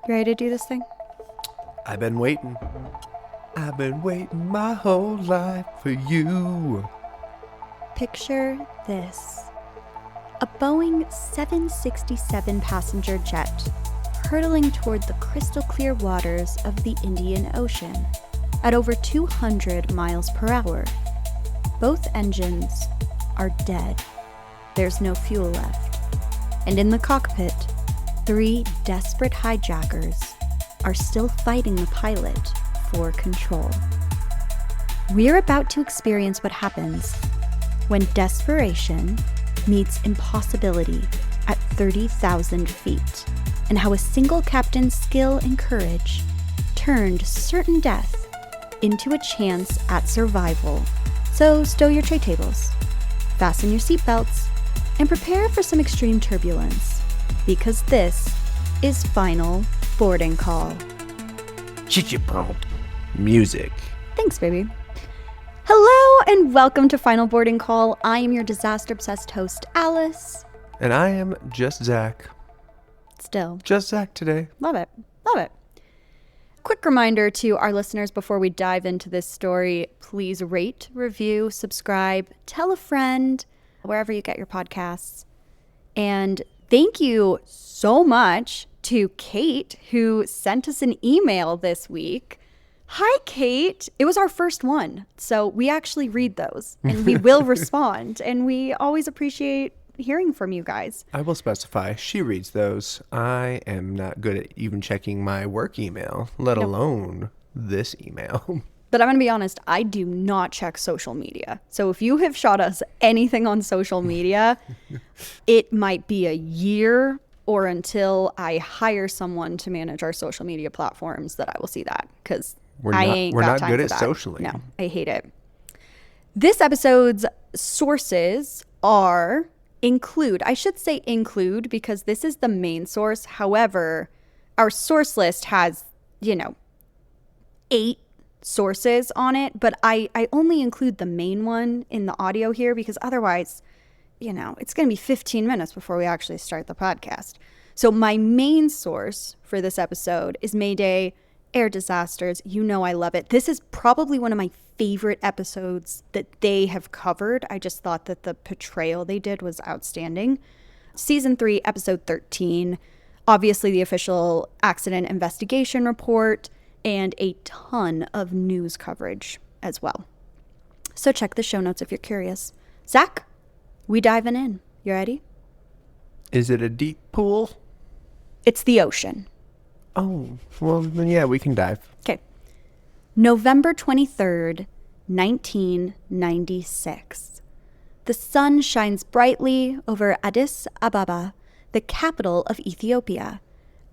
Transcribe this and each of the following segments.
You ready to do this thing? I've been waiting. I've been waiting my whole life for you. Picture this. A Boeing 767 passenger jet hurtling toward the crystal clear waters of the Indian Ocean at over 200 miles per hour. Both engines are dead. There's no fuel left. And in the cockpit, 3 desperate hijackers are still fighting the pilot for control. We're about to experience what happens when desperation meets impossibility at 30,000 feet, and how a single captain's skill and courage turned certain death into a chance at survival. So stow your tray tables, fasten your seatbelts, and prepare for some extreme turbulence, because this is Final Boarding Call. Music. Thanks, baby. Hello and welcome to Final Boarding Call. I am your disaster-obsessed host, Alice. And I am just Zach. Still. Just Zach today. Love it. Love it. Quick reminder to our listeners before we dive into this story, please rate, review, subscribe, tell a friend, wherever you get your podcasts. And thank you so much to Kate, who sent us an email this week. Hi, Kate. It was our first one, so we actually read those, and we will respond, and we always appreciate hearing from you guys. I will specify, she reads those. I am not good at even checking my work email, let alone this email. But I'm going to be honest, I do not check social media. So if you have shot us anything on social media, it might be a year or until I hire someone to manage our social media platforms that I will see that, because We're I not time good for at that. socially. No, I hate it. This episode's sources include because this is the main source. However, our source list has, 8 sources on it, but I only include the main one in the audio here because otherwise, it's going to be 15 minutes before we actually start the podcast. So my main source for this episode is Mayday, air disasters. I love it. This is probably one of my favorite episodes that they have covered. I just thought that the portrayal they did was outstanding. Season 3, episode 13, obviously the official accident investigation report, and a ton of news coverage as well. So check the show notes if you're curious. Zach, we diving in. You ready? Is it a deep pool? It's the ocean. Oh, well, then yeah, we can dive. Okay. November 23rd, 1996. The sun shines brightly over Addis Ababa, the capital of Ethiopia,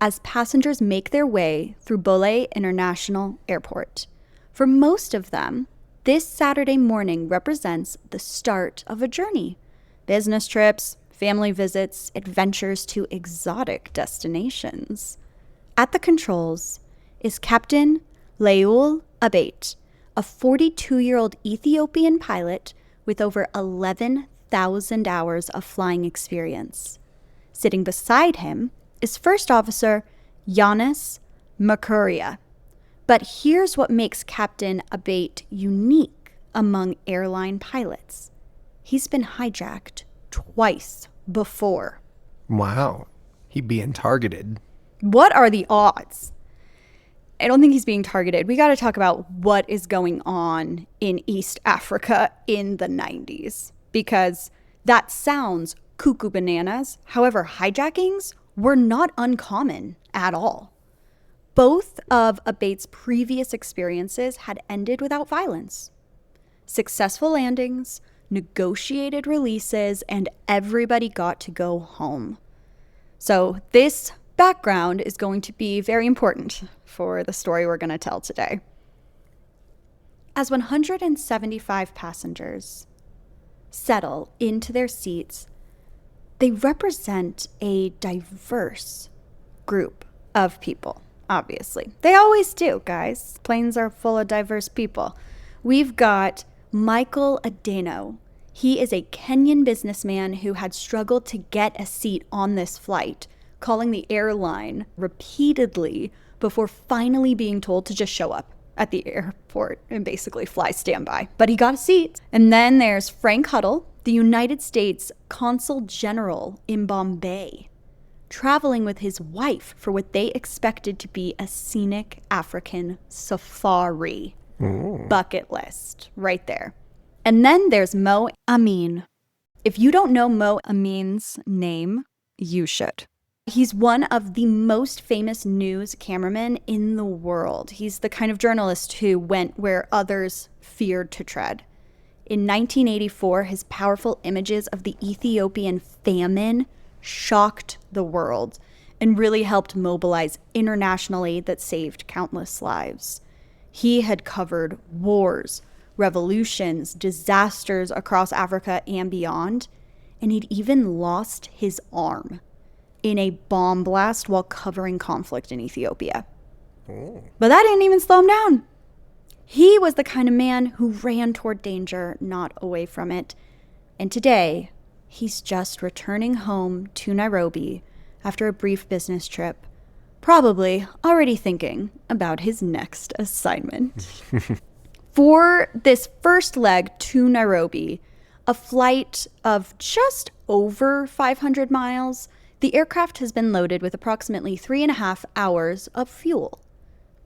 as passengers make their way through Bole International Airport. For most of them, this Saturday morning represents the start of a journey. Business trips, family visits, adventures to exotic destinations. At the controls is Captain Leul Abate, a 42-year-old Ethiopian pilot with over 11,000 hours of flying experience. Sitting beside him is First Officer Giannis Mercuria. But here's what makes Captain Abate unique among airline pilots. He's been hijacked twice before. Wow. He being targeted. What are the odds? I don't think he's being targeted. We got to talk about what is going on in East Africa in the 90s, because that sounds cuckoo bananas. However, hijackings were not uncommon at all. Both of Abate's previous experiences had ended without violence. Successful landings, negotiated releases, and everybody got to go home. So this background is going to be very important for the story we're going to tell today. As 175 passengers settle into their seats, they represent a diverse group of people, obviously. They always do, guys. Planes are full of diverse people. We've got Michael Adeno. He is a Kenyan businessman who had struggled to get a seat on this flight, calling the airline repeatedly before finally being told to just show up at the airport and basically fly standby. But he got a seat. And then there's Frank Huddle, the United States Consul General in Bombay, traveling with his wife for what they expected to be a scenic African safari. Ooh. Bucket list right there. And then there's Mo Amin. If you don't know Mo Amin's name, you should. He's one of the most famous news cameramen in the world. He's the kind of journalist who went where others feared to tread. In 1984, his powerful images of the Ethiopian famine shocked the world and really helped mobilize international aid that saved countless lives. He had covered wars, revolutions, disasters across Africa and beyond, and he'd even lost his arm in a bomb blast while covering conflict in Ethiopia. Oh. But that didn't even slow him down. He was the kind of man who ran toward danger, not away from it. And today, he's just returning home to Nairobi after a brief business trip, probably already thinking about his next assignment. For this first leg to Nairobi, a flight of just over 500 miles, the aircraft has been loaded with approximately 3.5 hours of fuel.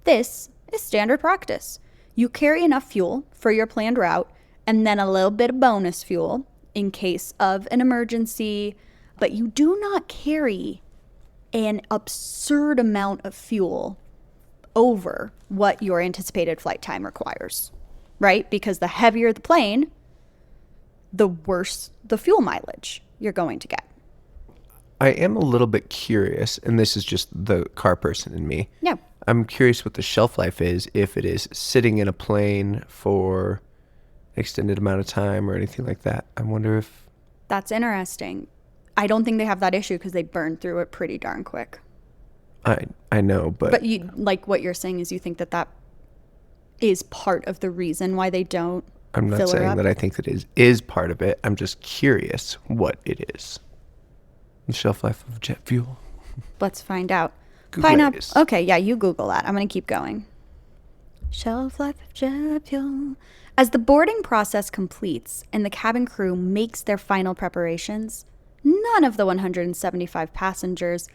This is standard practice. You carry enough fuel for your planned route and then a little bit of bonus fuel in case of an emergency, but you do not carry an absurd amount of fuel over what your anticipated flight time requires, right? Because the heavier the plane, the worse the fuel mileage you're going to get. I am a little bit curious, and this is just the car person in me. Yeah. I'm curious what the shelf life is, if it is sitting in a plane for an extended amount of time or anything like that. I wonder if... That's interesting. I don't think they have that issue because they burn through it pretty darn quick. I know, but... But you, like what you're saying is you think that that is part of the reason why they don't I'm not fill her saying up? that I think that is part of it. I'm just curious what it is. The shelf life of jet fuel. Let's find out. Google it. Okay, yeah, you Google that. I'm going to keep going. Shelf life of jet fuel. As the boarding process completes and the cabin crew makes their final preparations, none of the 175 passengers,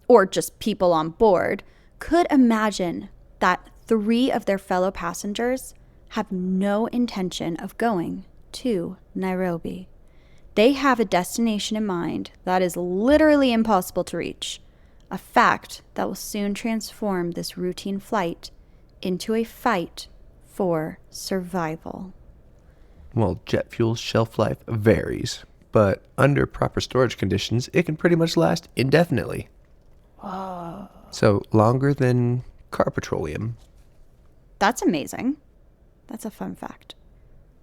or just people on board, could imagine that 3 of their fellow passengers have no intention of going to Nairobi. They have a destination in mind that is literally impossible to reach, a fact that will soon transform this routine flight into a fight for survival. Well, jet fuel's shelf life varies, but under proper storage conditions, it can pretty much last indefinitely. Whoa. So longer than car petroleum. That's amazing. That's a fun fact.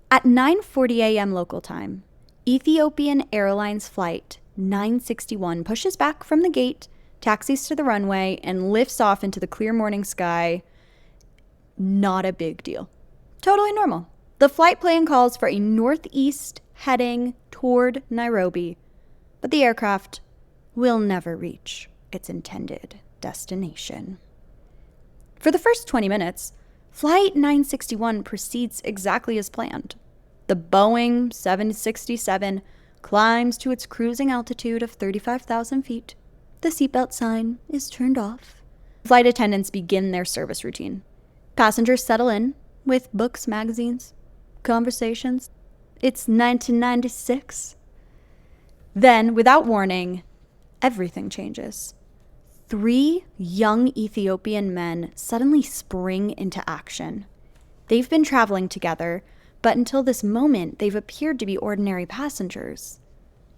At 9:40 a.m. local time, Ethiopian Airlines Flight 961 pushes back from the gate, taxis to the runway, and lifts off into the clear morning sky. Not a big deal. Totally normal. The flight plan calls for a northeast heading toward Nairobi, but the aircraft will never reach its intended destination. For the first 20 minutes, Flight 961 proceeds exactly as planned. The Boeing 767 climbs to its cruising altitude of 35,000 feet. The seatbelt sign is turned off. Flight attendants begin their service routine. Passengers settle in with books, magazines, conversations. It's 1996. Then, without warning, everything changes. 3 young Ethiopian men suddenly spring into action. They've been traveling together, but until this moment, they've appeared to be ordinary passengers.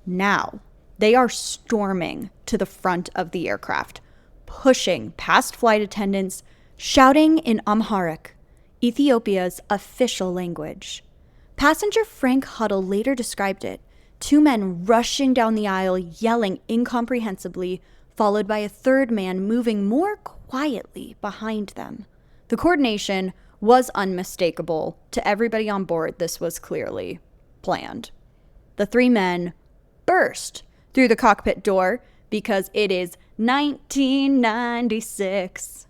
Now, they are storming to the front of the aircraft, pushing past flight attendants, shouting in Amharic, Ethiopia's official language. Passenger Frank Huddle later described it: 2 men rushing down the aisle, yelling incomprehensibly, followed by a third man moving more quietly behind them. The coordination was unmistakable. To everybody on board, this was clearly planned. The 3 men burst through the cockpit door, because it is 1996.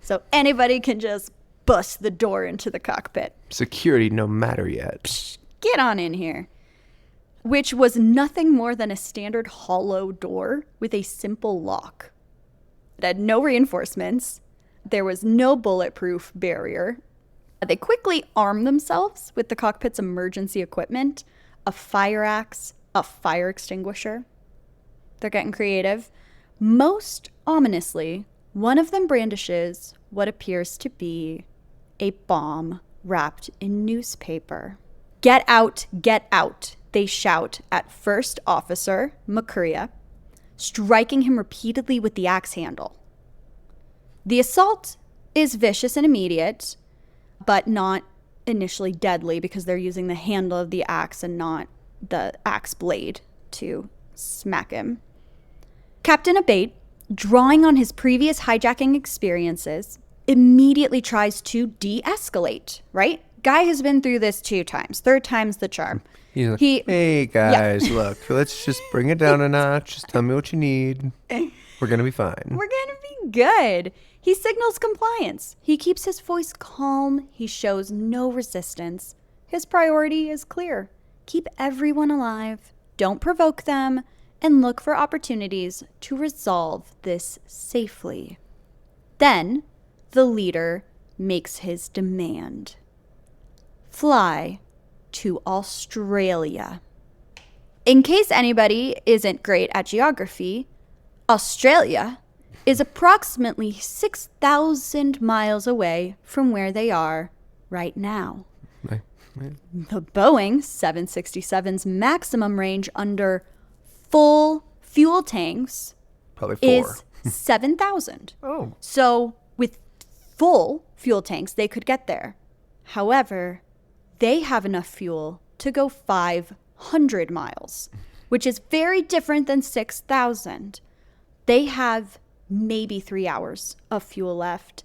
So anybody can just bust the door into the cockpit. Security no matter yet. Psh, get on in here. Which was nothing more than a standard hollow door with a simple lock. It had no reinforcements. There was no bulletproof barrier. They quickly armed themselves with the cockpit's emergency equipment, a fire axe, a fire extinguisher. They're getting creative. Most ominously, one of them brandishes what appears to be a bomb wrapped in newspaper. "Get out, they shout at First Officer McCurria, striking him repeatedly with the axe handle. The assault is vicious and immediate, but not initially deadly because they're using the handle of the axe and not the axe blade to smack him. Captain Abate, drawing on his previous hijacking experiences, immediately tries to de-escalate, right? Guy has been through this 2 times. 3rd time's the charm. He's like, hey guys, look, let's just bring it down a notch. Just tell me what you need. We're going to be fine. We're going to be good. He signals compliance. He keeps his voice calm. He shows no resistance. His priority is clear. Keep everyone alive. Don't provoke them. And look for opportunities to resolve this safely. Then, the leader makes his demand. Fly to Australia. In case anybody isn't great at geography, Australia is approximately 6,000 miles away from where they are right now. Right. The Boeing 767's maximum range under full fuel tanks Probably 4. is 7,000. Oh. So with full fuel tanks, they could get there. However, they have enough fuel to go 500 miles, which is very different than 6,000. They have maybe 3 hours of fuel left,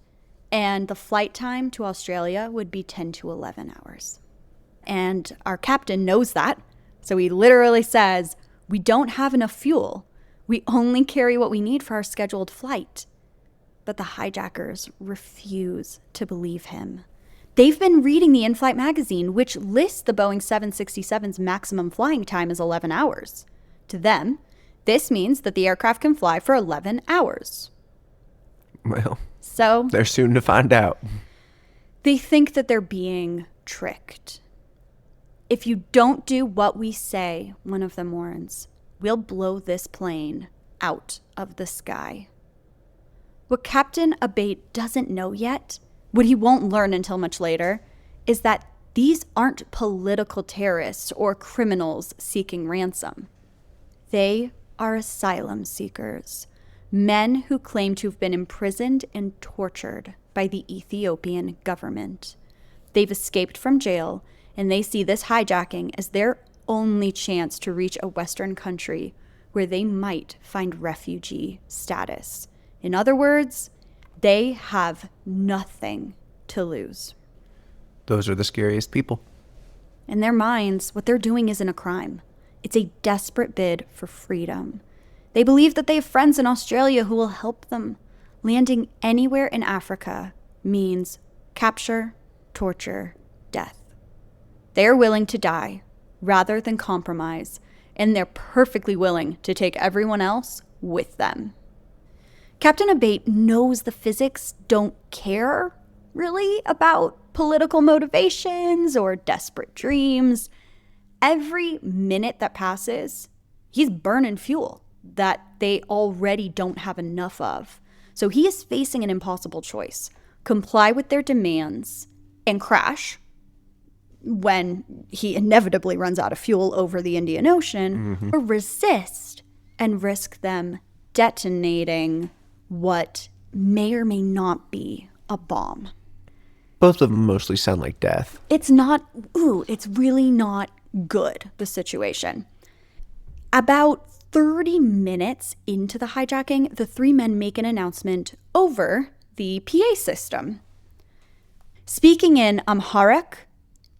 and the flight time to Australia would be 10 to 11 hours. And our captain knows that, so he literally says, "We don't have enough fuel. We only carry what we need for our scheduled flight." But the hijackers refuse to believe him. They've been reading the in-flight magazine, which lists the Boeing 767's maximum flying time as 11 hours. To them, this means that the aircraft can fly for 11 hours. Well, So they're soon to find out. they think that they're being tricked. "If you don't do what we say," one of them warns, "we'll blow this plane out of the sky." What Captain Abate doesn't know yet, what he won't learn until much later, is that these aren't political terrorists or criminals seeking ransom. They are asylum seekers, men who claim to have been imprisoned and tortured by the Ethiopian government. They've escaped from jail, and they see this hijacking as their only chance to reach a Western country where they might find refugee status. In other words, they have nothing to lose. Those are the scariest people. In their minds, what they're doing isn't a crime. It's a desperate bid for freedom. They believe that they have friends in Australia who will help them. Landing anywhere in Africa means capture, torture, death. They are willing to die rather than compromise, and they're perfectly willing to take everyone else with them. Captain Abate knows the physics don't care, really, about political motivations or desperate dreams. Every minute that passes, he's burning fuel that they already don't have enough of. So he is facing an impossible choice: comply with their demands and crash when he inevitably runs out of fuel over the Indian Ocean, or resist and risk them detonating what may or may not be a bomb. Both of them mostly sound like death. It's really not good, the situation. About 30 minutes into the hijacking, the 3 men make an announcement over the PA system. Speaking in Amharic,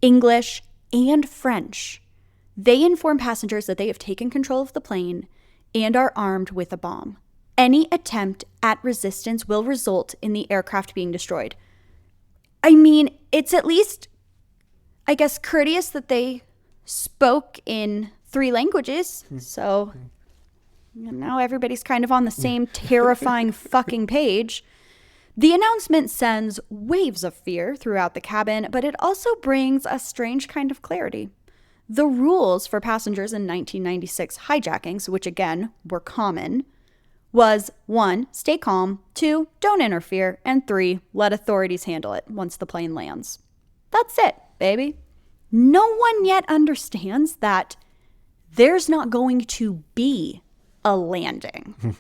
English, and French, they inform passengers that they have taken control of the plane and are armed with a bomb. Any attempt at resistance will result in the aircraft being destroyed. I mean, it's at least, I guess, courteous that they spoke in 3 languages. So now everybody's kind of on the same terrifying fucking page. The announcement sends waves of fear throughout the cabin, but it also brings a strange kind of clarity. The rules for passengers in 1996 hijackings, which again were common, was 1, stay calm, 2, don't interfere, and 3, let authorities handle it once the plane lands. That's it, baby. No one yet understands that there's not going to be a landing.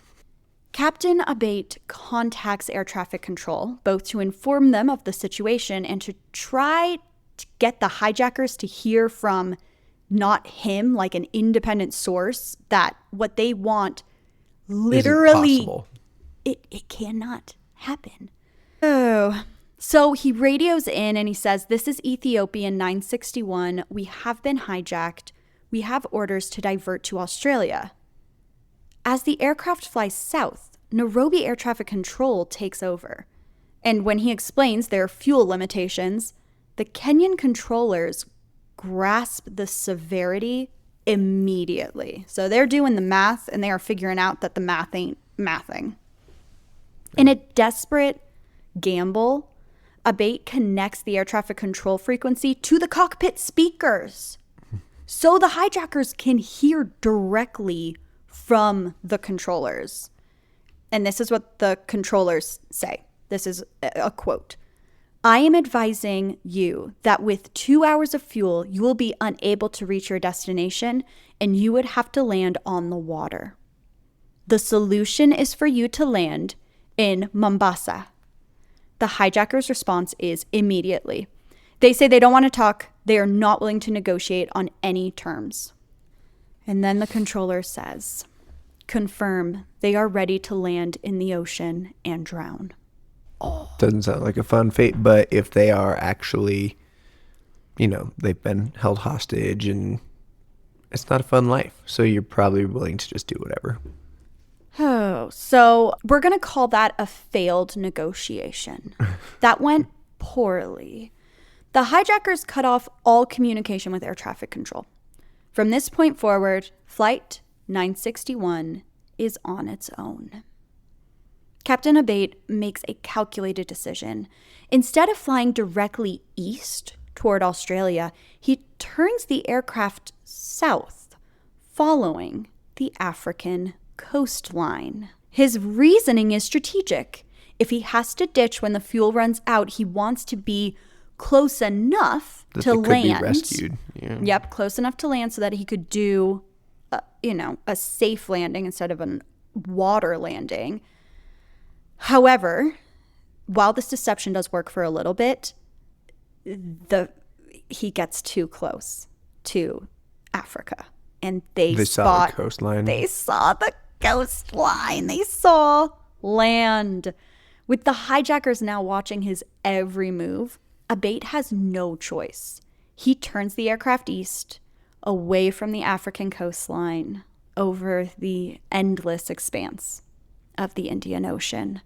Captain Abate contacts air traffic control, both to inform them of the situation and to try to get the hijackers to hear from not him, like an independent source, that what they want literally, it cannot happen. Oh, so he radios in and he says, "This is Ethiopian 961. We have been hijacked. We have orders to divert to Australia." As the aircraft flies south, Nairobi Air Traffic Control takes over. And when he explains their fuel limitations, the Kenyan controllers grasp the severity immediately. So they're doing the math and they are figuring out that the math ain't mathing. In a desperate gamble, Abate connects the air traffic control frequency to the cockpit speakers so the hijackers can hear directly from the controllers. And this is what the controllers say. This is a quote. "I am advising you that with 2 hours of fuel, you will be unable to reach your destination and you would have to land on the water. The solution is for you to land in Mombasa." The hijackers' response is immediately. They say they don't want to talk. They are not willing to negotiate on any terms. And then the controller says, "Confirm they are ready to land in the ocean and drown." Doesn't sound like a fun fate, but if they are actually, they've been held hostage and it's not a fun life. So you're probably willing to just do whatever. Oh, so we're going to call that a failed negotiation. That went poorly. The hijackers cut off all communication with air traffic control. From this point forward, Flight 961 is on its own. Captain Abate makes a calculated decision. Instead of flying directly east toward Australia, he turns the aircraft south, following the African coastline. His reasoning is strategic. If he has to ditch when the fuel runs out, he wants to be close enough to land. Could be rescued. Yeah. Yep, close enough to land so that he could do, a safe landing instead of a water landing. However, while this deception does work for a little bit, he gets too close to Africa, and they saw the coastline. They saw the coastline. They saw land. With the hijackers now watching his every move, Abate has no choice. He turns the aircraft east, away from the African coastline, over the endless expanse of the Indian Ocean.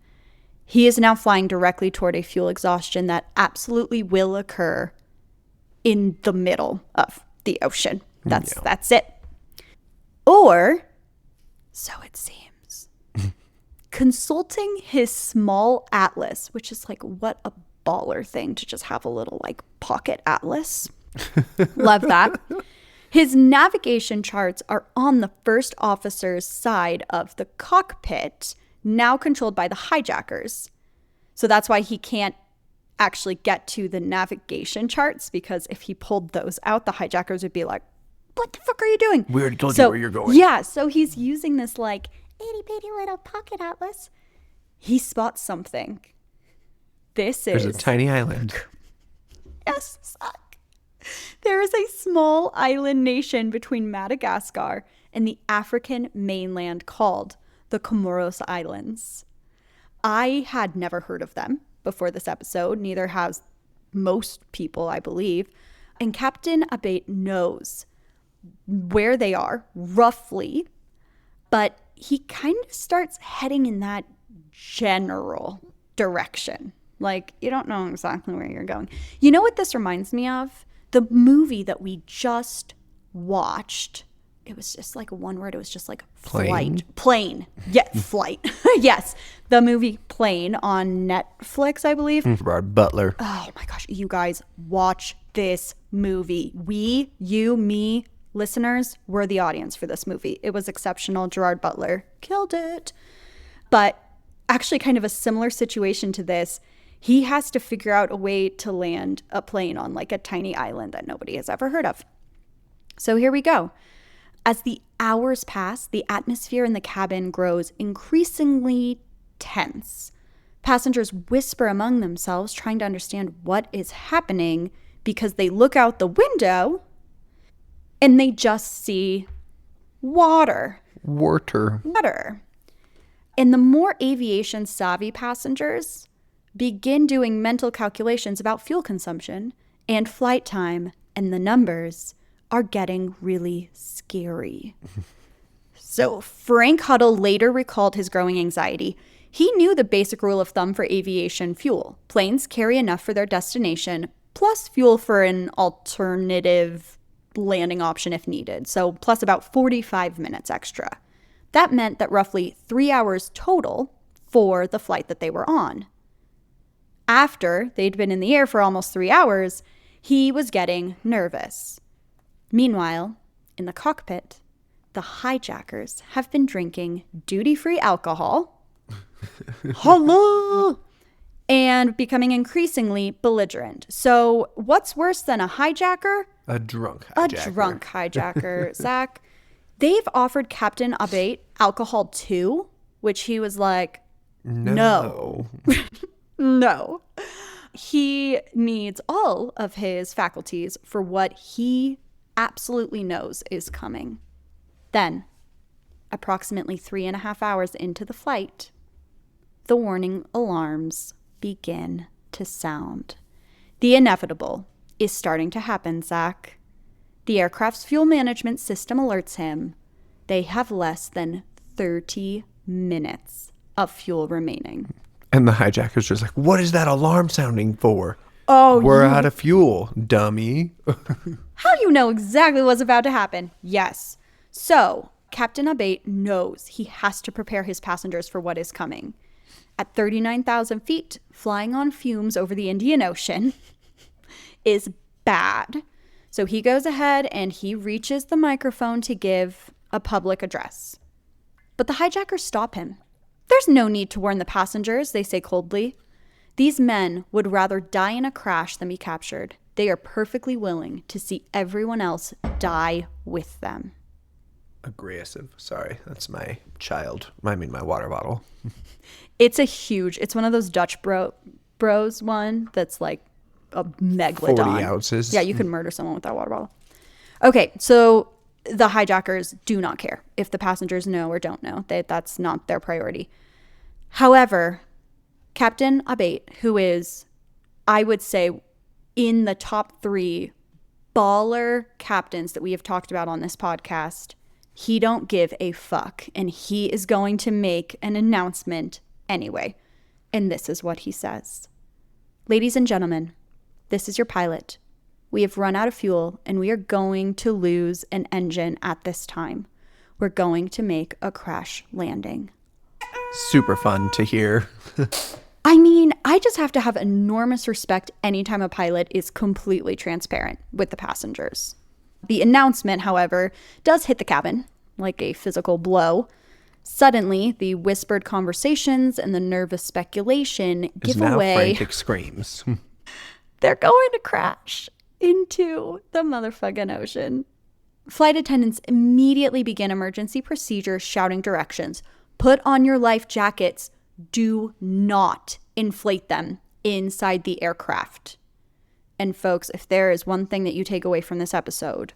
He is now flying directly toward a fuel exhaustion that absolutely will occur in the middle of the ocean. That's it. Or, so it seems. Consulting his small atlas, which is like, what a baller thing to just have a little like pocket atlas. Love that. His navigation charts are on the first officer's side of the cockpit, now controlled by the hijackers. So that's why he can't actually get to the navigation charts, because if he pulled those out, the hijackers would be like, "What the fuck are you doing?" We already told you where you're going. Yeah, so he's using this like itty bitty little pocket atlas. He spots something. There's a tiny island. Yes, suck. There is a small island nation between Madagascar and the African mainland called the Comoros Islands. I had never heard of them before this episode. Neither has most people, I believe. And Captain Abate knows where they are, roughly, But he kind of starts heading in that general direction. Like, you don't know exactly where you're going. You know what this reminds me of? The movie that we just watched. It was just like one word. It was just like flight. Plane. Yeah, flight. Yes. The movie Plane on Netflix, I believe. Gerard Butler. Oh my gosh. You guys, watch this movie. We, you, me, listeners, were the audience for this movie. It was exceptional. Gerard Butler killed it. But actually kind of a similar situation to this. He has to figure out a way to land a plane on like a tiny island that nobody has ever heard of. So here we go. As the hours pass, the atmosphere in the cabin grows increasingly tense. Passengers whisper among themselves, trying to understand what is happening because they look out the window and they just see water. Water. And the more aviation savvy passengers begin doing mental calculations about fuel consumption and flight time, and the numbers are getting really scary. So Frank Huddle later recalled his growing anxiety. He knew the basic rule of thumb for aviation fuel. Planes carry enough for their destination, plus fuel for an alternative landing option if needed. So plus about 45 minutes extra. That meant that roughly 3 hours total for the flight that they were on. After they'd been in the air for almost 3 hours, he was getting nervous. Meanwhile, in the cockpit, the hijackers have been drinking duty-free alcohol. Hello! And becoming increasingly belligerent. So what's worse than a hijacker? A drunk hijacker. A drunk hijacker, Zach. They've offered Captain Abate alcohol too, which he was like, no. No. He needs all of his faculties for what he absolutely knows is coming. Then, approximately 3.5 hours into the flight, the warning alarms begin to sound. The inevitable is starting to happen, Zach. The aircraft's fuel management system alerts him they have less than 30 minutes of fuel remaining. And the hijacker's just like, what is that alarm sounding for? Oh, we're out of fuel, dummy. How do you know exactly what's about to happen? Yes. So, Captain Abate knows he has to prepare his passengers for what is coming. At 39,000 feet, flying on fumes over the Indian Ocean is bad. So he goes ahead and he reaches the microphone to give a public address. But the hijackers stop him. There's no need to warn the passengers, they say coldly. These men would rather die in a crash than be captured. They are perfectly willing to see everyone else die with them. Aggressive. Sorry, that's my water bottle. It's one of those Dutch bros one that's like a megalodon. 40 ounces. Yeah, you could murder someone with that water bottle. Okay, so the hijackers do not care if the passengers know or don't know. That's not their priority. However, Captain Abate, who is, I would say, in the top 3 baller captains that we have talked about on this podcast, he don't give a fuck, and he is going to make an announcement anyway. And this is what he says. Ladies and gentlemen, this is your pilot. We have run out of fuel, and we are going to lose an engine at this time. We're going to make a crash landing. Super fun to hear. I mean, I just have to have enormous respect anytime a pilot is completely transparent with the passengers. The announcement, however, does hit the cabin like a physical blow. Suddenly, the whispered conversations and the nervous speculation give away. Frantic screams. They're going to crash into the motherfucking ocean. Flight attendants immediately begin emergency procedures, shouting directions. Put on your life jackets. Do not inflate them inside the aircraft. And folks, if there is one thing that you take away from this episode,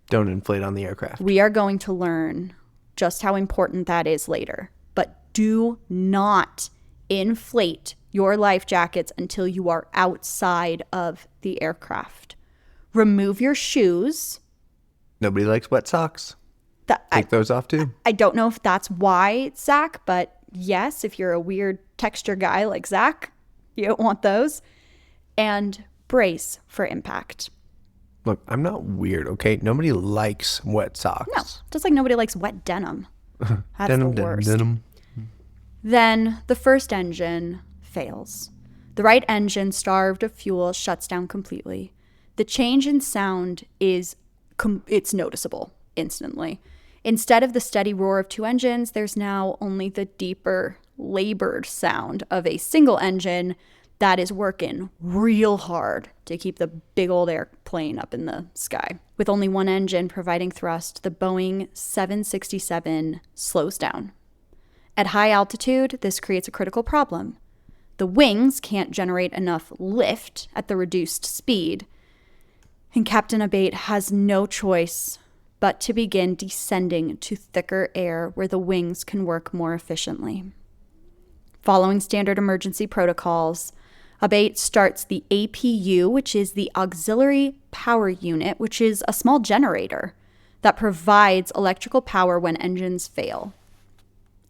don't inflate on the aircraft. We are going to learn just how important that is later. But do not inflate your life jackets until you are outside of the aircraft. Remove your shoes. Nobody likes wet socks. Take those off too. I don't know if that's why, Zach, but yes, if you're a weird texture guy like Zach, you don't want those. And brace for impact. Look, I'm not weird, okay? Nobody likes wet socks. No, just like nobody likes wet denim. That's Denim, the worst. denim. Then the first engine fails. The right engine, starved of fuel, shuts down completely. The change in sound is it's noticeable instantly. Instead of the steady roar of two engines, there's now only the deeper, labored sound of a single engine that is working real hard to keep the big old airplane up in the sky. With only one engine providing thrust, the Boeing 767 slows down. At high altitude, this creates a critical problem. The wings can't generate enough lift at the reduced speed, and Captain Abate has no choice but to begin descending to thicker air where the wings can work more efficiently. Following standard emergency protocols, Abate starts the APU, which is the Auxiliary Power Unit, which is a small generator that provides electrical power when engines fail.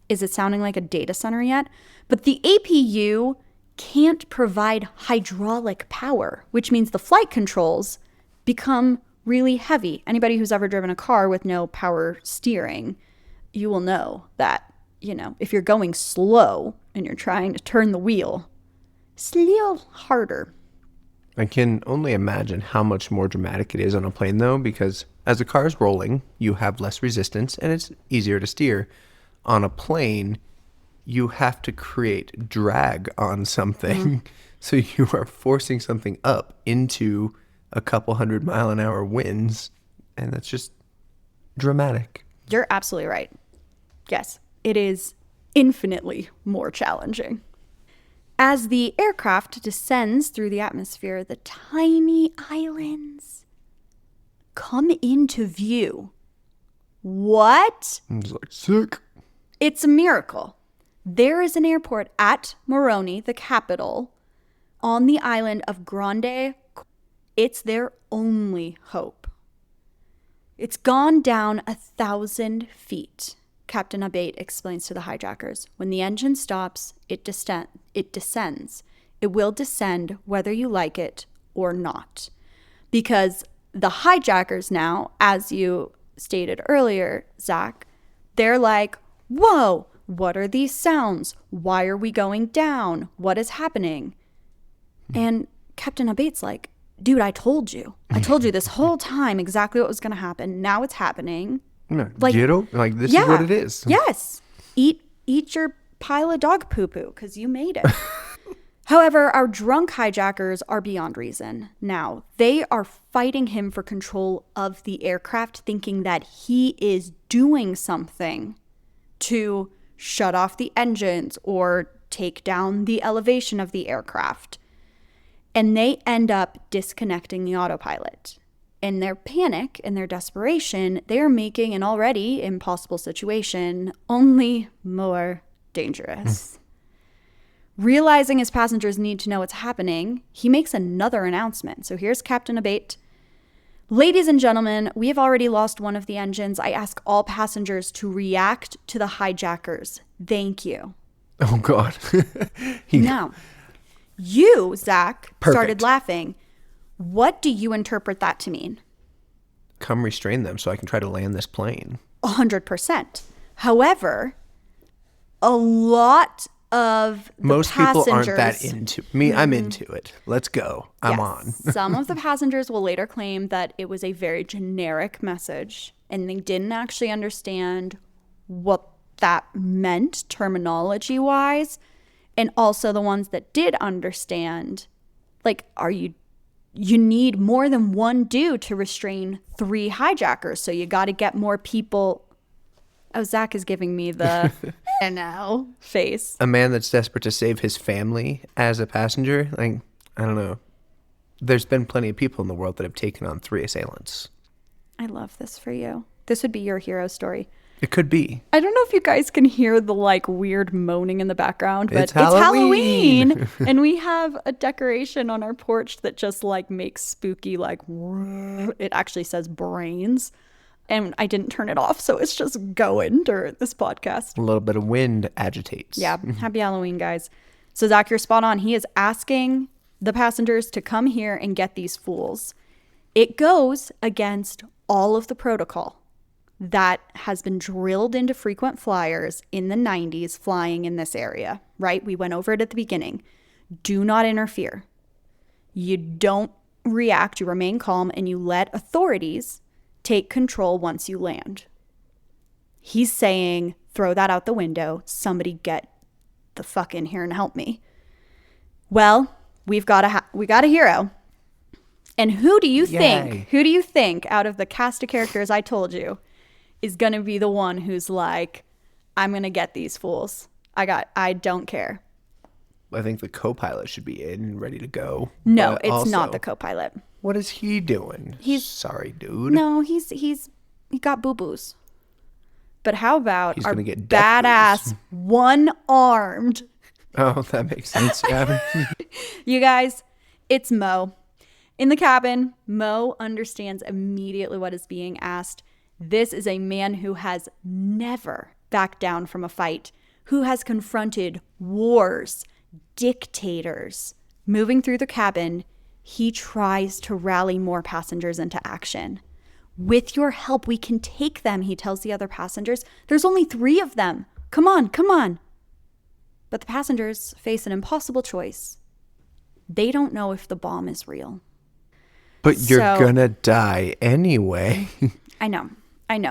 Is it sounding like a data center yet? But the APU can't provide hydraulic power, which means the flight controls become really heavy. Anybody who's ever driven a car with no power steering, you will know that, if you're going slow and you're trying to turn the wheel, it's a little harder. I can only imagine how much more dramatic it is on a plane, though, because as the car is rolling, you have less resistance and it's easier to steer. On a plane, you have to create drag on something. So you are forcing something up into a couple 100-mile-an-hour winds, and that's just dramatic. You're absolutely right. Yes, it is infinitely more challenging. As the aircraft descends through the atmosphere, the tiny islands come into view. What? It's like sick. It's a miracle. There is an airport at Moroni, the capital, on the island of Grande. It's their only hope. It's gone down 1,000 feet, Captain Abate explains to the hijackers. When the engine stops, it descends. It will descend whether you like it or not. Because the hijackers now, as you stated earlier, Zach, they're like, whoa, what are these sounds? Why are we going down? What is happening? And Captain Abate's like, dude, I told you this whole time exactly what was going to happen. Now it's happening. No, this is what it is. Yes. Eat your pile of dog poo-poo because you made it. However, our drunk hijackers are beyond reason now. They are fighting him for control of the aircraft, thinking that he is doing something to shut off the engines or take down the elevation of the aircraft. And they end up disconnecting the autopilot. In their panic and their desperation, they are making an already impossible situation only more dangerous. Realizing his passengers need to know what's happening, he makes another announcement. So here's Captain Abate. Ladies and gentlemen, we have already lost one of the engines. I ask all passengers to react to the hijackers. Thank you. Oh, God. Now, you, Zach, Perfect. started laughing. What do you interpret that to mean? Come restrain them so I can try to land this plane. 100%. However, a lot of the Most people aren't passengers- that into me. I'm into it. Let's go. I'm on. Some of the passengers will later claim that it was a very generic message and they didn't actually understand what that meant terminology-wise. And also the ones that did understand, like, you need more than one dude to restrain 3 hijackers. So you got to get more people. Oh, Zach is giving me the no face. A man that's desperate to save his family as a passenger. Like, I don't know. There's been plenty of people in the world that have taken on 3 assailants. I love this for you. This would be your hero story. It could be. I don't know if you guys can hear the weird moaning in the background, but It's Halloween. And we have a decoration on our porch that just makes spooky, it actually says brains. and I didn't turn it off, so it's just going during this podcast. A little bit of wind agitates. Yeah, happy Halloween, guys. So Zach, you're spot on. He is asking the passengers to come here and get these fools. It goes against all of the protocol that has been drilled into frequent flyers in the 90s flying in this area, right? We went over it at the beginning. Do not interfere. You don't react, you remain calm, and you let authorities take control once you land. He's saying, throw that out the window. Somebody get the fuck in here and help me. Well, we got a hero. And who do you think out of the cast of characters I told you is going to be the one who's like, I'm going to get these fools. I don't care. I think the co-pilot should be in and ready to go. No, it's also not the co-pilot. What is he doing? Sorry, dude. No, he got boo-boos. But how about our get badass one-armed? Oh, that makes sense. Yeah. You guys, it's Mo. In the cabin, Mo understands immediately what is being asked. This is a man who has never backed down from a fight, who has confronted wars, dictators. Moving through the cabin, he tries to rally more passengers into action. With your help, we can take them, he tells the other passengers. There's only 3 of them. Come on, come on. But the passengers face an impossible choice. They don't know if the bomb is real. But you're gonna die anyway. I know.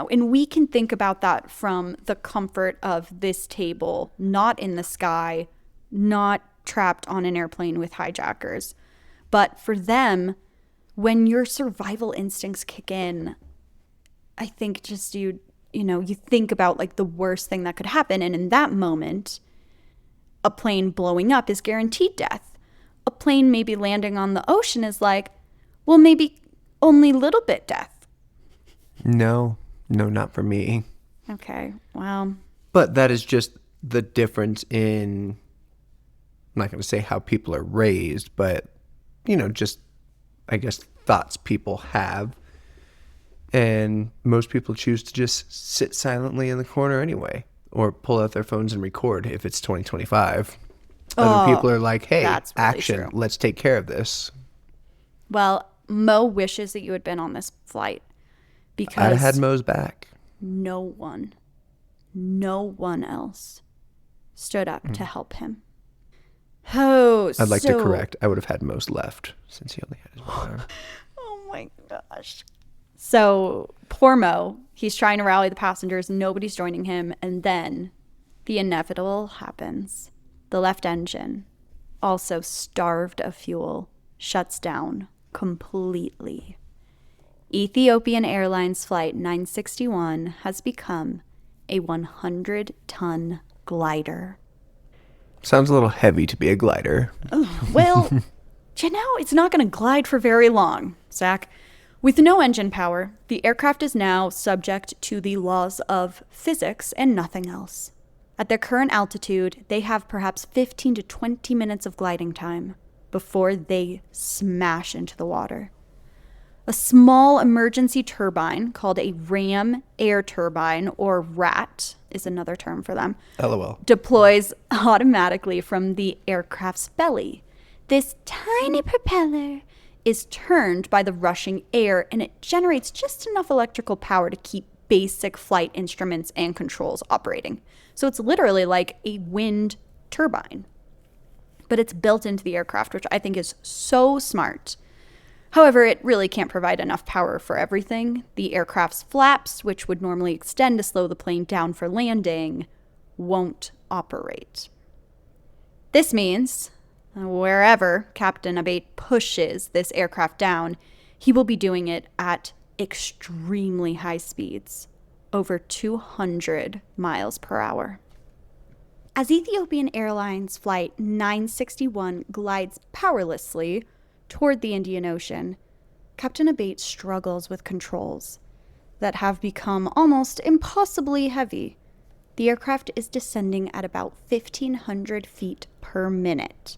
And we can think about that from the comfort of this table, not in the sky, not trapped on an airplane with hijackers. But for them, when your survival instincts kick in, I think just you think about like the worst thing that could happen. And in that moment, a plane blowing up is guaranteed death. A plane maybe landing on the ocean is like, well, maybe only a little bit death. No, not for me. Okay, well. But that is just the difference in, I'm not going to say how people are raised, but, just, I guess, thoughts people have. And most people choose to just sit silently in the corner anyway, or pull out their phones and record if it's 2025. Other people are like, hey, really action, true. Let's take care of this. Well, Mo wishes that you had been on this flight because I'd have had Mo's back. No one else stood up to help him. Oh, I'd like to correct. I would have had Mo's left since he only had his one arm. Oh my gosh. So poor Mo, he's trying to rally the passengers. Nobody's joining him. And then the inevitable happens. The left engine, also starved of fuel, shuts down completely. Ethiopian Airlines Flight 961 has become a 100-ton glider. Sounds a little heavy to be a glider. Well, it's not going to glide for very long, Zach. With no engine power, the aircraft is now subject to the laws of physics and nothing else. At their current altitude, they have perhaps 15 to 20 minutes of gliding time before they smash into the water. A small emergency turbine called a ram air turbine, or RAT is another term for them, LOL, deploys automatically from the aircraft's belly. This tiny propeller is turned by the rushing air, and it generates just enough electrical power to keep basic flight instruments and controls operating. So it's literally like a wind turbine, but it's built into the aircraft, which I think is so smart. However, it really can't provide enough power for everything. The aircraft's flaps, which would normally extend to slow the plane down for landing, won't operate. This means wherever Captain Abate pushes this aircraft down, he will be doing it at extremely high speeds, over 200 miles per hour. As Ethiopian Airlines Flight 961 glides powerlessly toward the Indian Ocean, Captain Abate struggles with controls that have become almost impossibly heavy. The aircraft is descending at about 1,500 feet per minute,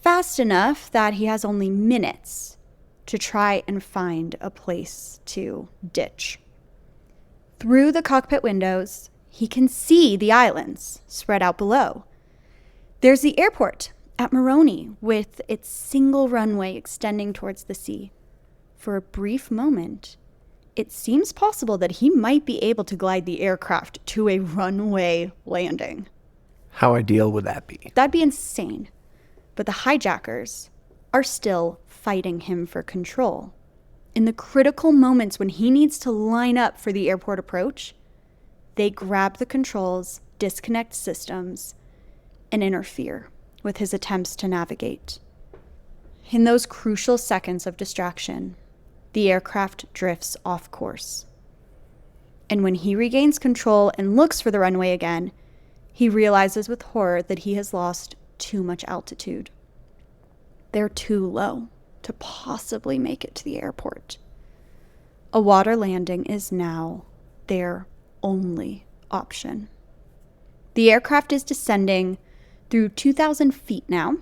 fast enough that he has only minutes to try and find a place to ditch. Through the cockpit windows, he can see the islands spread out below. There's the airport at Moroni with its single runway extending towards the sea. For a brief moment, it seems possible that he might be able to glide the aircraft to a runway landing. How ideal would that be? That'd be insane. But the hijackers are still fighting him for control. In the critical moments when he needs to line up for the airport approach, they grab the controls, disconnect systems, and interfere with his attempts to navigate. In those crucial seconds of distraction, the aircraft drifts off course. And when he regains control and looks for the runway again, he realizes with horror that he has lost too much altitude. They're too low to possibly make it to the airport. A water landing is now their only option. The aircraft is descending through 2,000 feet now,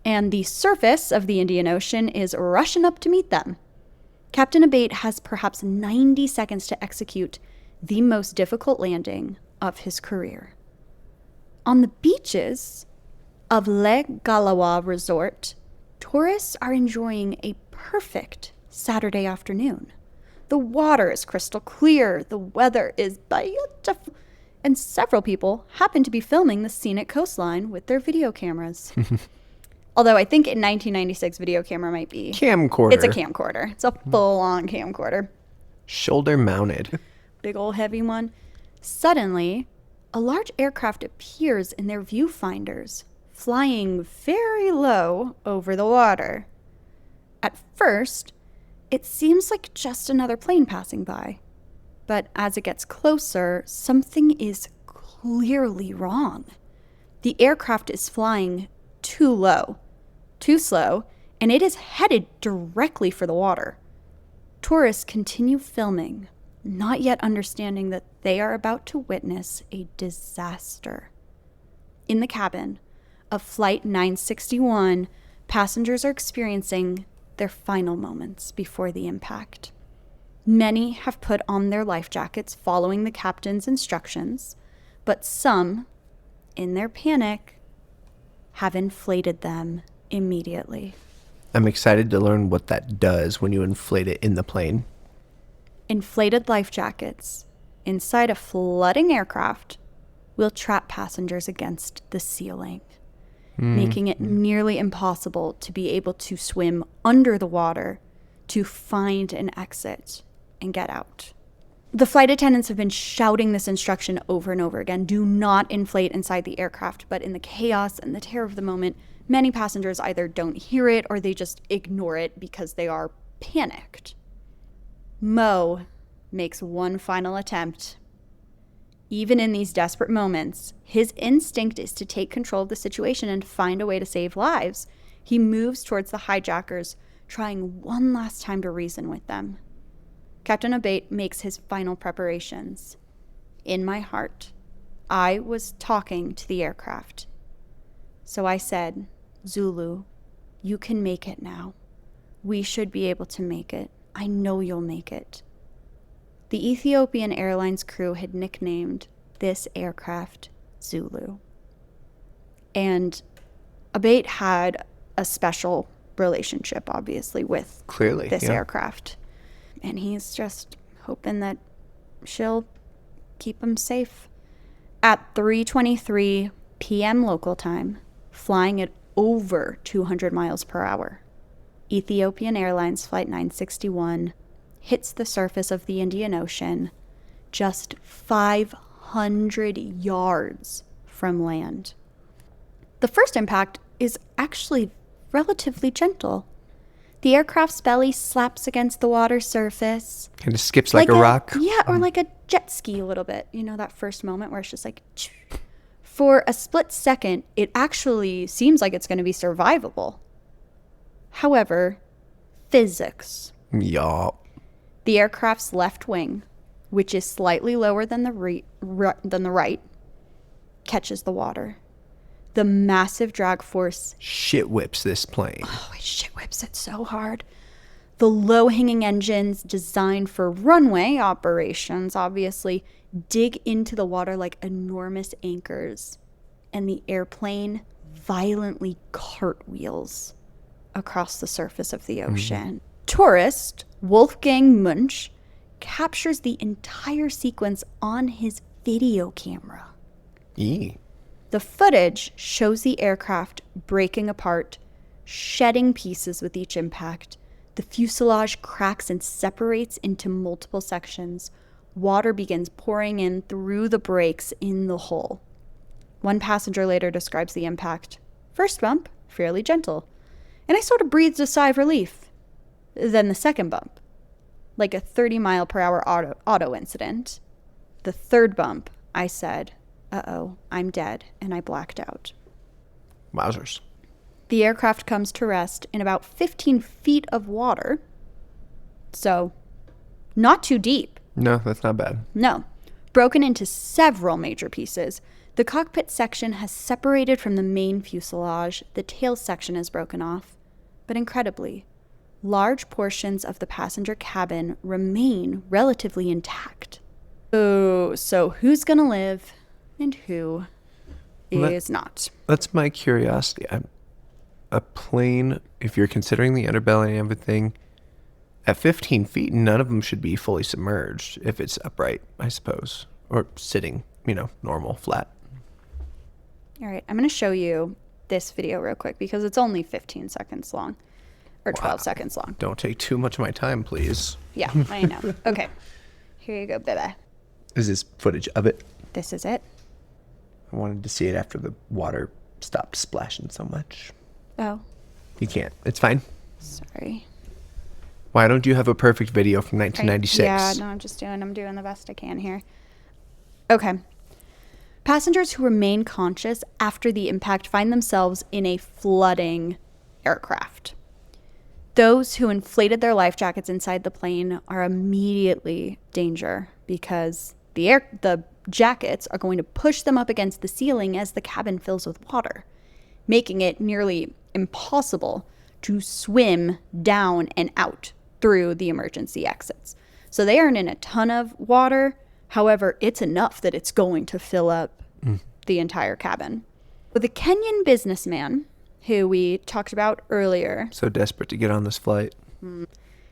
and the surface of the Indian Ocean is rushing up to meet them. Captain Abate has perhaps 90 seconds to execute the most difficult landing of his career. On the beaches of Le Galawa Resort, tourists are enjoying a perfect Saturday afternoon. The water is crystal clear, the weather is beautiful, and several people happen to be filming the scenic coastline with their video cameras. Although I think in 1996, video camera might be... Camcorder. It's a camcorder. It's a full-on camcorder. Shoulder mounted. Big old heavy one. Suddenly, a large aircraft appears in their viewfinders, flying very low over the water. At first, it seems like just another plane passing by. But as it gets closer, something is clearly wrong. The aircraft is flying too low, too slow, and it is headed directly for the water. Tourists continue filming, not yet understanding that they are about to witness a disaster. In the cabin of Flight 961, passengers are experiencing their final moments before the impact. Many have put on their life jackets following the captain's instructions, but some, in their panic, have inflated them immediately. I'm excited to learn what that does when you inflate it in the plane. Inflated life jackets inside a flooding aircraft will trap passengers against the ceiling, making it nearly impossible to be able to swim under the water to find an exit and get out. The flight attendants have been shouting this instruction over and over again. Do not inflate inside the aircraft. But in the chaos and the terror of the moment, many passengers either don't hear it or they just ignore it because they are panicked. Mo makes one final attempt. Even in these desperate moments, his instinct is to take control of the situation and find a way to save lives. He moves towards the hijackers, trying one last time to reason with them. Captain Abate makes his final preparations. In my heart, I was talking to the aircraft. So I said, Zulu, you can make it now. We should be able to make it. I know you'll make it. The Ethiopian Airlines crew had nicknamed this aircraft Zulu. And Abate had a special relationship, obviously, with this aircraft. And he's just hoping that she'll keep him safe. At 3:23 p.m. local time, flying at over 200 miles per hour, Ethiopian Airlines Flight 961 hits the surface of the Indian Ocean just 500 yards from land. The first impact is actually relatively gentle. The aircraft's belly slaps against the water surface. Kind of skips like a rock. Yeah, or like a jet ski a little bit. You know, that first moment where it's just like... For a split second, it actually seems like it's going to be survivable. However, physics. Yeah. The aircraft's left wing, which is slightly lower than the right, catches the water. The massive drag force shit whips this plane. Oh, it shit whips it so hard. The low-hanging engines designed for runway operations, obviously, dig into the water like enormous anchors, and the airplane violently cartwheels across the surface of the ocean. Tourist Wolfgang Munch captures the entire sequence on his video camera. The footage shows the aircraft breaking apart, shedding pieces with each impact. The fuselage cracks and separates into multiple sections. Water begins pouring in through the breaks in the hull. One passenger later describes the impact. First bump, fairly gentle, and I sort of breathed a sigh of relief. Then the second bump, like a 30-mile-per-hour auto incident. The third bump, I said, uh-oh, I'm dead, and I blacked out. Wowzers. The aircraft comes to rest in about 15 feet of water. So, not too deep. No, that's not bad. No. Broken into several major pieces. The cockpit section has separated from the main fuselage. The tail section is broken off. But incredibly, large portions of the passenger cabin remain relatively intact. So who's going to live and who is not? That's my curiosity. A plane, if you're considering the underbelly and everything, at 15 feet, none of them should be fully submerged if it's upright, I suppose, or sitting, normal, flat. All right, I'm going to show you this video real quick because it's only 15 seconds long, or 12 seconds long. Don't take too much of my time, please. Yeah, I know. Okay, here you go, baby. Is this footage of it? This is it. I wanted to see it after the water stopped splashing so much. Oh. You can't. It's fine. Sorry. Why don't you have a perfect video from 1996? Yeah, no, I'm doing the best I can here. Okay. Passengers who remain conscious after the impact find themselves in a flooding aircraft. Those who inflated their life jackets inside the plane are immediately danger because the jackets are going to push them up against the ceiling as the cabin fills with water, making it nearly impossible to swim down and out through the emergency exits. So they aren't in a ton of water. However, it's enough that it's going to fill up the entire cabin. With a Kenyan businessman who we talked about earlier. So desperate to get on this flight.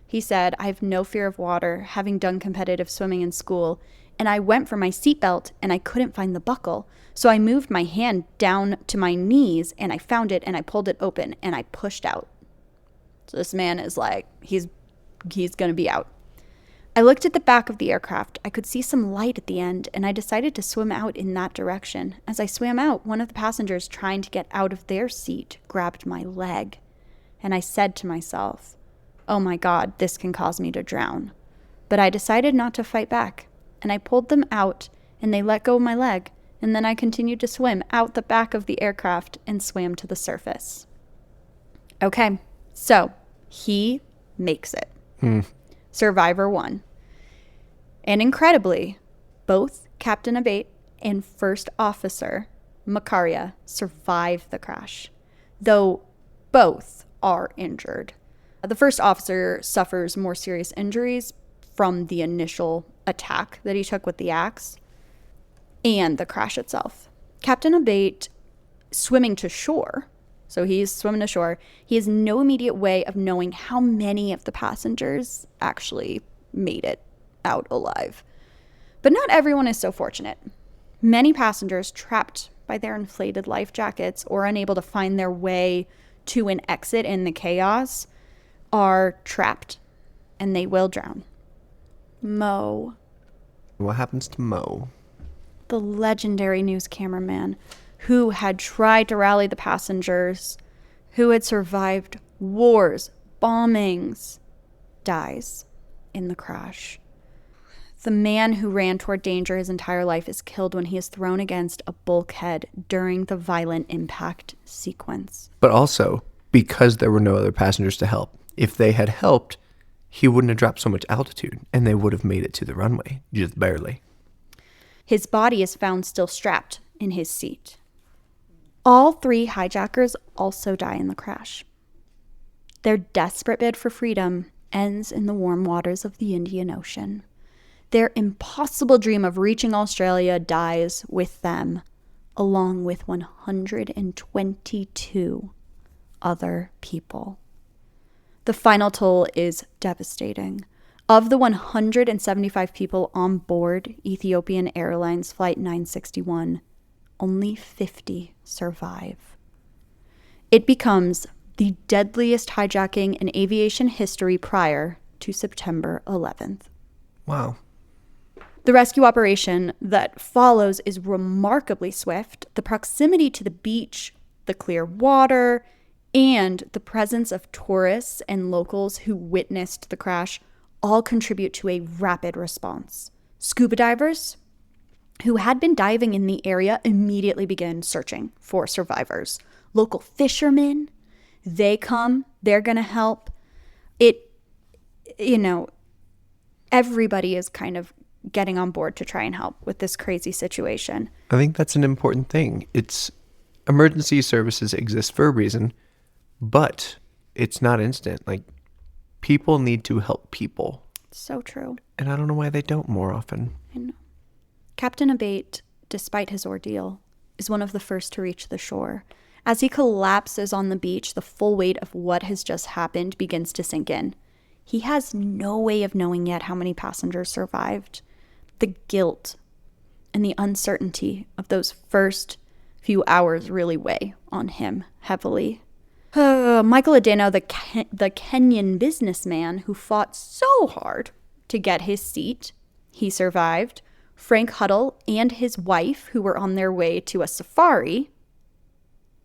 He said, I have no fear of water, having done competitive swimming in school, and I went for my seatbelt and I couldn't find the buckle. So I moved my hand down to my knees and I found it and I pulled it open and I pushed out. So this man is like, he's going to be out. I looked at the back of the aircraft. I could see some light at the end and I decided to swim out in that direction. As I swam out, one of the passengers trying to get out of their seat grabbed my leg. And I said to myself, oh my God, this can cause me to drown. But I decided not to fight back. And I pulled them out and they let go of my leg. And then I continued to swim out the back of the aircraft and swam to the surface. Okay, so he makes it. Survivor 1. And incredibly, both Captain Abate and First Officer Makaria survive the crash, though both are injured. The first officer suffers more serious injuries from the initial attack that he took with the axe and the crash itself. Captain Abate, swimming to shore, so he's swimming to shore, he has no immediate way of knowing how many of the passengers actually made it out alive. But not everyone is so fortunate. Many passengers trapped by their inflated life jackets or unable to find their way to an exit in the chaos are trapped and they will drown. Mo. What happens to Mo? The legendary news cameraman who had tried to rally the passengers, who had survived wars, bombings, dies in the crash. The man who ran toward danger his entire life is killed when he is thrown against a bulkhead during the violent impact sequence. But also, because there were no other passengers to help, if they had helped, he wouldn't have dropped so much altitude, and they would have made it to the runway, just barely. His body is found still strapped in his seat. All 3 hijackers also die in the crash. Their desperate bid for freedom ends in the warm waters of the Indian Ocean. Their impossible dream of reaching Australia dies with them, along with 122 other people. The final toll is devastating. Of the 175 people on board Ethiopian Airlines Flight 961, only 50 survive. It becomes the deadliest hijacking in aviation history prior to September 11th. Wow. The rescue operation that follows is remarkably swift. The proximity to the beach, the clear water, and the presence of tourists and locals who witnessed the crash all contribute to a rapid response. Scuba divers who had been diving in the area immediately begin searching for survivors. Local fishermen, they come, they're going to help. Everybody is kind of getting on board to try and help with this crazy situation. I think that's an important thing. It's emergency services exist for a reason, but it's not instant. Like, people need to help people. So true. And I don't know why they don't more often. I know. Captain Abate, despite his ordeal, is one of the first to reach the shore. As he collapses on the beach, the full weight of what has just happened begins to sink in. He has no way of knowing yet how many passengers survived. The guilt and the uncertainty of those first few hours really weigh on him heavily. Michael Adeno, the Kenyan businessman who fought so hard to get his seat, he survived. Frank Huddle and his wife, who were on their way to a safari,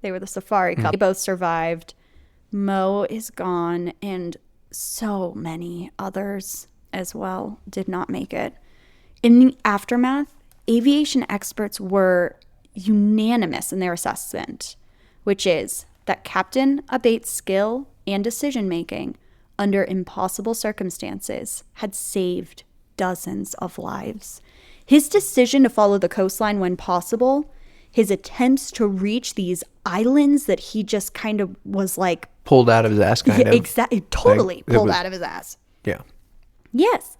they were the safari couple, they both survived. Mo is gone, and so many others as well did not make it. In the aftermath, aviation experts were unanimous in their assessment, which is that Captain Abate's skill and decision-making under impossible circumstances had saved dozens of lives. His decision to follow the coastline when possible, his attempts to reach these islands that he just kind of was like... Pulled out of his ass, kind of. Exactly. Totally like, pulled out of his ass. Yeah. Yes.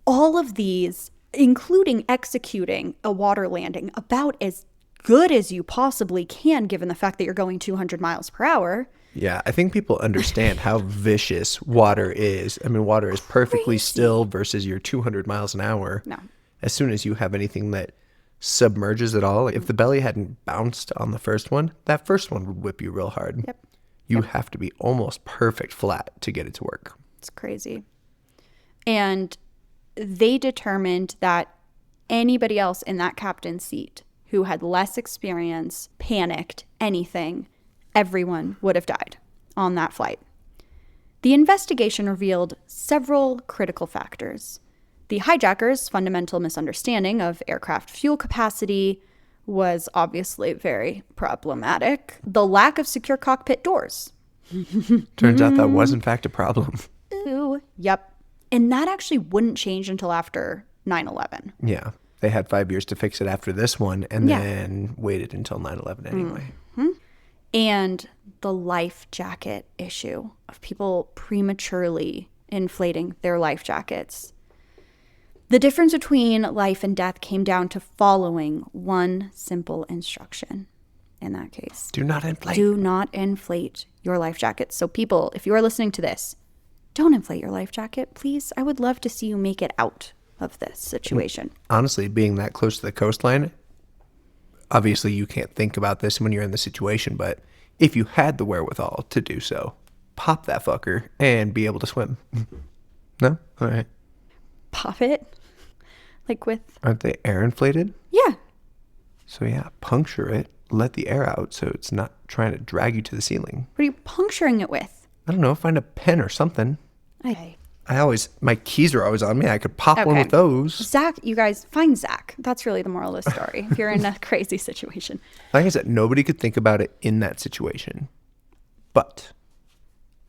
All of these, including executing a water landing about as good as you possibly can, given the fact that you're going 200 miles per hour. Yeah, I think people understand how vicious water is. I mean, water is perfectly still versus your 200 miles an hour. No. As soon as you have anything that submerges at all, if the belly hadn't bounced on the first one, that first one would whip you real hard. Yep. You have to be almost perfect flat to get it to work. It's crazy. And they determined that anybody else in that captain's seat who had less experience, panicked, anything, everyone would have died on that flight. The investigation revealed several critical factors. The hijackers' fundamental misunderstanding of aircraft fuel capacity was obviously very problematic. The lack of secure cockpit doors. Turns out that was in fact a problem. Ooh, yep. And that actually wouldn't change until after 9/11. Yeah. They had 5 years to fix it after this one and then waited until 9/11 anyway. Mm-hmm. And the life jacket issue of people prematurely inflating their life jackets. The difference between life and death came down to following one simple instruction in that case. Do not inflate. Do not inflate your life jacket. So people, if you are listening to this, don't inflate your life jacket, please. I would love to see you make it out of this situation. Honestly, being that close to the coastline, obviously you can't think about this when you're in the situation, but if you had the wherewithal to do so, pop that fucker and be able to swim. No? All right. Pop it? Like with... Aren't they air inflated? Yeah. So yeah, puncture it, let the air out so it's not trying to drag you to the ceiling. What are you puncturing it with? I don't know, find a pen or something. My keys are always on me. I could pop one with those. Zach, you guys, find Zach. That's really the moral of the story. If you're in a crazy situation. Like I said, nobody could think about it in that situation. But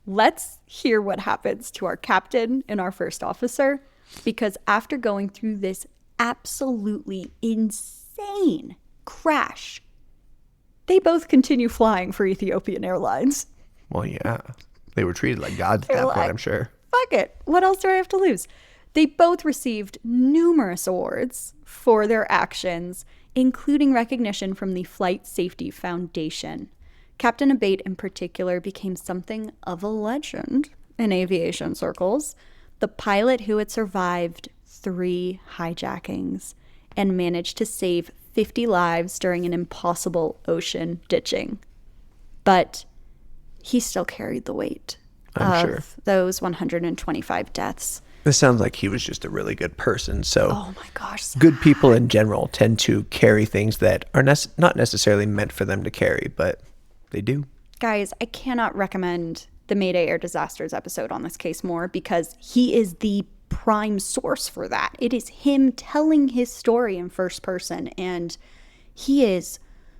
let's hear what happens to our captain and our first officer. Because after going through this absolutely insane crash, they both continue flying for Ethiopian Airlines. Well, yeah. They were treated like gods at that point, I'm sure. fuck it. What else do I have to lose? They both received numerous awards for their actions, including recognition from the Flight Safety Foundation. Captain Abate in particular became something of a legend in aviation circles. The pilot who had survived 3 hijackings and managed to save 50 lives during an impossible ocean ditching. But he still carried the weight of those 125 deaths. This sounds like he was just a really good person. So Oh my gosh. Zach. good people in general tend to carry things that are not necessarily meant for them to carry, but they do. Guys, I cannot recommend the Mayday Air Disasters episode on this case more because he is the prime source for that. It is him telling his story in first person, and he is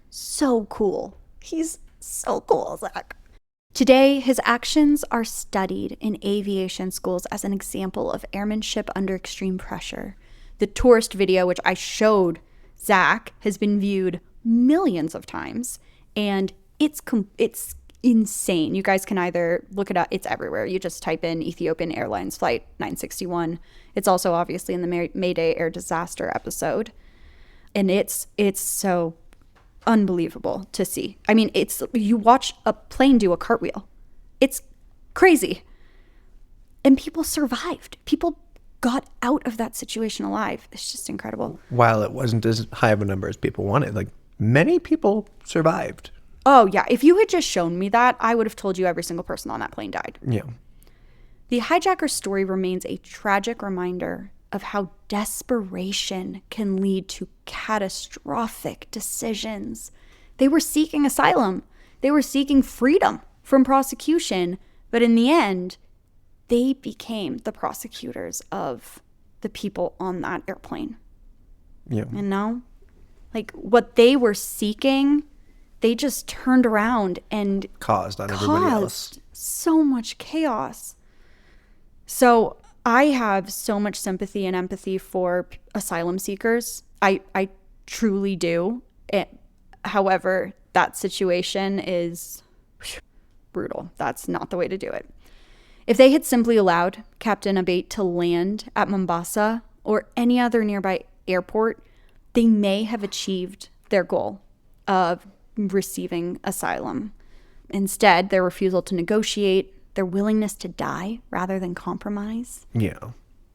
so cool. He's so cool, Zach. Today, his actions are studied in aviation schools as an example of airmanship under extreme pressure. The tourist video, which I showed Zach, has been viewed millions of times, and it's insane. You guys can either look it up. It's everywhere. You just type in Ethiopian Airlines Flight 961. It's also obviously in the Mayday Air Disaster episode. And it's so unbelievable to see. I mean, you watch a plane do a cartwheel. It's crazy. And people survived. People got out of that situation alive. It's just incredible. While it wasn't as high of a number as people wanted, like many people survived. Oh, yeah. If you had just shown me that, I would have told you every single person on that plane died. Yeah. The hijacker story remains a tragic reminder of how desperation can lead to catastrophic decisions. They were seeking asylum. They were seeking freedom from prosecution. But in the end, they became the prosecutors of the people on that airplane. Yeah. You know? Like, what they were seeking, they just turned around and Caused on everybody else. So much chaos. So I have so much sympathy and empathy for asylum seekers. I truly do. However, that situation is brutal. That's not the way to do it. If they had simply allowed Captain Abate to land at Mombasa or any other nearby airport, they may have achieved their goal of receiving asylum. Instead, their refusal to negotiate, their willingness to die rather than compromise,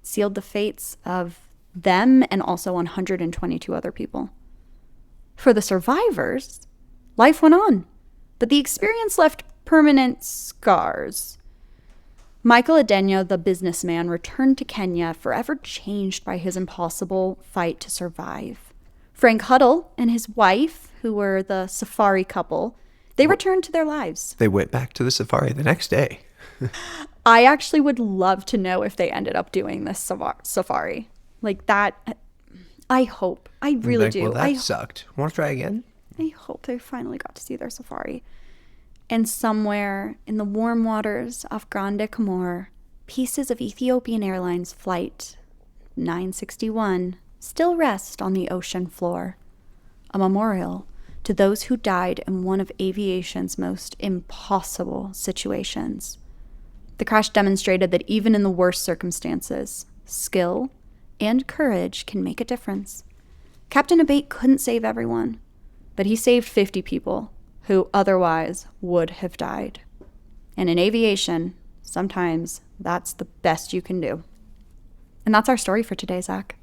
sealed the fates of them and also 122 other people. For the survivors, life went on, but the experience left permanent scars. Michael Adenya, the businessman, returned to Kenya forever changed by his impossible fight to survive. Frank Huddle and his wife, who were the safari couple, they returned to their lives. They went back to the safari the next day. I actually would love to know if they ended up doing this safari. Like that, I hope. I really do. Well, that sucked. Want to try again? I hope they finally got to see their safari. And somewhere in the warm waters off Grande Comore, pieces of Ethiopian Airlines Flight 961 still rest on the ocean floor, a memorial to those who died in one of aviation's most impossible situations. The crash demonstrated that even in the worst circumstances, skill and courage can make a difference. Captain Abate couldn't save everyone, but he saved 50 people who otherwise would have died. And in aviation, sometimes that's the best you can do. And that's our story for today, Zach.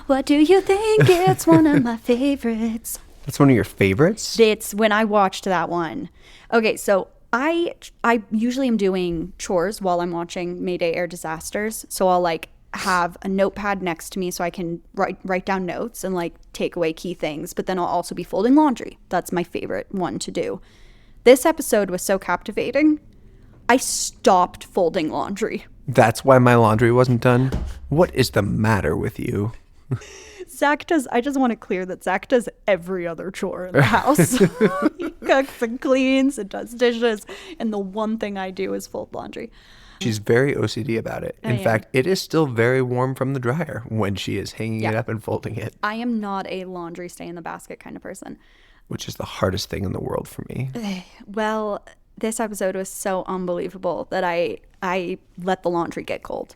What do you think? It's one of my favorites. That's one of your favorites? It's when I watched that one. Okay, so I usually am doing chores while I'm watching Mayday Air Disasters. So I'll have a notepad next to me so I can write down notes and take away key things. But then I'll also be folding laundry. That's my favorite one to do. This episode was so captivating, I stopped folding laundry. That's why my laundry wasn't done? What is the matter with you? I just want to clear that Zach does every other chore in the house. He cooks and cleans and does dishes. And the one thing I do is fold laundry. She's very OCD about it. In fact, it is still very warm from the dryer when she is hanging it up and folding it. I am not a laundry stay in the basket kind of person. Which is the hardest thing in the world for me. Well, this episode was so unbelievable that I I let the laundry get cold.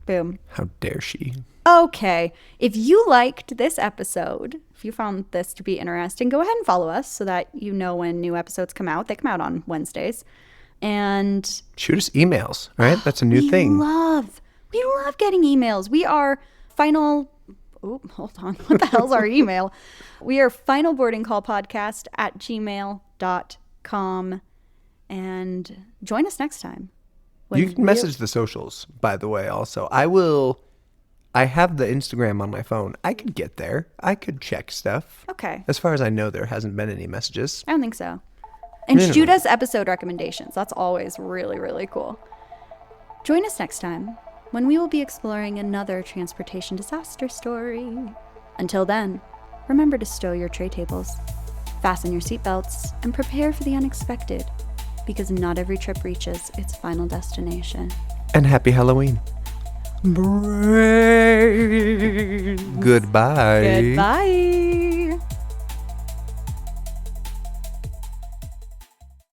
Boom. How dare she? Okay. If you liked this episode, if you found this to be interesting, go ahead and follow us so that you know when new episodes come out. They come out on Wednesdays. And shoot us emails, right? That's a new thing. We love getting emails. We are final. Oh, hold on. What the hell's our email? We are finalboardingcallpodcast@gmail.com. And join us next time. You can message the socials, by the way, also. I have the Instagram on my phone. I could get there. I could check stuff. Okay. As far as I know, there hasn't been any messages. I don't think so. And shoot us episode recommendations. That's always really, really cool. Join us next time when we will be exploring another transportation disaster story. Until then, remember to stow your tray tables, fasten your seatbelts, and prepare for the unexpected, because not every trip reaches its final destination. And happy Halloween. Brains. Goodbye. Goodbye.